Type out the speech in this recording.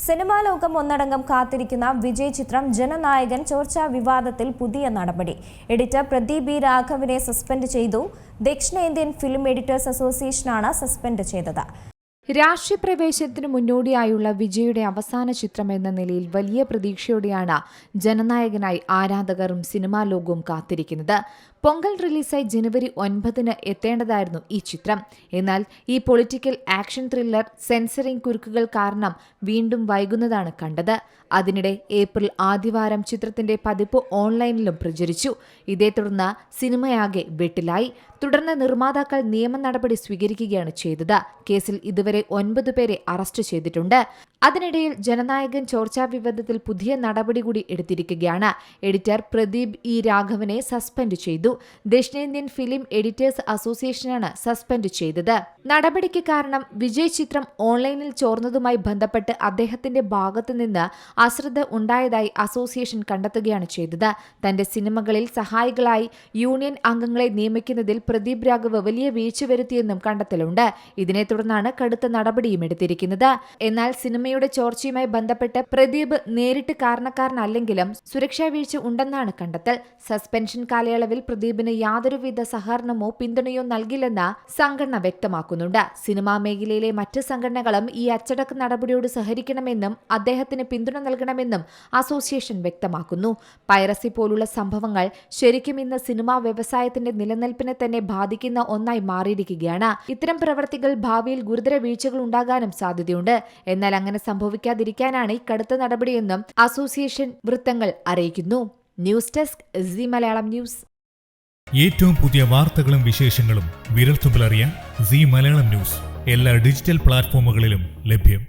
Cinema ലോകം ഒന്നടങ്കം കാത്തിരിക്കുന്ന വിജയ് ചിത്രം ജനനായകൻ ചോർച്ചാ വിവാദത്തിൽ പുതിയ നടപടി. എഡിറ്റർ പ്രദീപ് ബി രാഘവനെ സസ്പെൻഡ് ചെയ്തു. ദക്ഷിണേന്ത്യൻ ഫിലിം എഡിറ്റേഴ്സ് അസോസിയേഷനാണ് സസ്പെൻഡ് ചെയ്തത്. രാഷ്ട്രീയ പ്രവേശനത്തിന് മുന്നോടിയായുള്ള വിജയുടെ അവസാന ചിത്രം എന്ന നിലയിൽ വലിയ പ്രതീക്ഷയോടെയാണ് ജനനായകനായി ആരാധകരും സിനിമാ ലോകവും കാത്തിരിക്കുന്നത്. പൊങ്കൽ റിലീസായി ജനുവരി 9 എത്തേണ്ടതായിരുന്നു ഈ ചിത്രം. എന്നാൽ ഈ പൊളിറ്റിക്കൽ ആക്ഷൻ ത്രില്ലർ സെൻസറിംഗ് കുരുക്കുകൾ കാരണം വീണ്ടും വൈകുന്നതാണ് കണ്ടത്. അതിനിടെ ഏപ്രിൽ ആദ്യവാരം ചിത്രത്തിന്റെ പതിപ്പ് ഓൺലൈനിലും പ്രചരിച്ചു. ഇതേ തുടർന്ന് സിനിമയാകെ വെട്ടിലായി. തുടർന്ന് നിർമ്മാതാക്കൾ നിയമ നടപടി സ്വീകരിക്കുകയാണ് ചെയ്തത്. കേസിൽ ഇതുവരെ 9 പേരെ അറസ്റ്റ് ചെയ്തിട്ടുണ്ട്. അതിനിടയിൽ ജനനായകൻ ചോർച്ചാ വിവാദത്തിൽ പുതിയ നടപടി കൂടി എടുത്തിരിക്കുകയാണ്. എഡിറ്റർ പ്രദീപ് ഇ രാഘവനെ സസ്പെൻഡ് ചെയ്തു. ദക്ഷിണേന്ത്യൻ ഫിലിം എഡിറ്റേഴ്സ് അസോസിയേഷനാണ് സസ്പെൻഡ് ചെയ്തത്. നടപടിക്ക് കാരണം വിജയ് ചിത്രം ഓൺലൈനിൽ ചോർന്നതുമായി ബന്ധപ്പെട്ട് അദ്ദേഹത്തിന്റെ ഭാഗത്തുനിന്ന് അശ്രദ്ധ ഉണ്ടായതായി അസോസിയേഷൻ കണ്ടെത്തുകയാണ് ചെയ്തത്. തന്റെ സിനിമകളിൽ സഹായികളായി യൂണിയൻ അംഗങ്ങളെ നിയമിക്കുന്നതിൽ പ്രദീപ് രാഘവ് വലിയ വീഴ്ച വരുത്തിയെന്നും കണ്ടെത്തലുണ്ട്. ഇതിനെ തുടർന്നാണ് കടുത്ത നടപടിയും എടുത്തിരിക്കുന്നത്. എന്നാൽ സിനിമയുടെ ചോർച്ചയുമായി ബന്ധപ്പെട്ട് പ്രദീപ് നേരിട്ട് കാരണക്കാരനല്ലെങ്കിലും സുരക്ഷാ വീഴ്ച ഉണ്ടെന്നാണ് കണ്ടെത്തൽ. സസ്പെൻഷൻ കാലയളവിൽ പ്രദീപിന് യാതൊരുവിധ സഹകരണമോ പിന്തുണയോ നൽകില്ലെന്ന് സംഘടന വ്യക്തമാക്കുന്നുണ്ട്. സിനിമാ മേഖലയിലെ മറ്റ് സംഘടനകളും ഈ അച്ചടക്ക നടപടിയോട് സഹകരിക്കണമെന്നും അദ്ദേഹത്തിന് പിന്തുണ നൽകണമെന്നും അസോസിയേഷൻ വ്യക്തമാക്കുന്നു. പൈറസി പോലുള്ള സംഭവങ്ങൾ ശരിക്കും ഇന്ന് സിനിമാ വ്യവസായത്തിന്റെ നിലനിൽപ്പിനെ തന്നെ ബാധിക്കുന്ന ഒന്നായി മാറിയിരിക്കുകയാണ്. ഇത്തരം പ്രവർത്തികൾ ഭാവിയിൽ ഗുരുതര വീഴ്ചകൾ ഉണ്ടാകാനും സാധ്യതയുണ്ട്. എന്നാൽ അങ്ങനെ സംഭവിക്കാതിരിക്കാനാണ് ഈ കടുത്ത നടപടിയെന്നും അസോസിയേഷൻ വൃത്തങ്ങൾ അറിയിക്കുന്നു. News desk Zee Malayalam news. ഏറ്റവും പുതിയ വാർത്തകളും വിശേഷങ്ങളും വിരൽത്തുമ്പിലറിയാൻ സീ മലയാളം ന്യൂസ് എല്ലാ ഡിജിറ്റൽ പ്ലാറ്റ്ഫോമുകളിലും ലഭ്യം.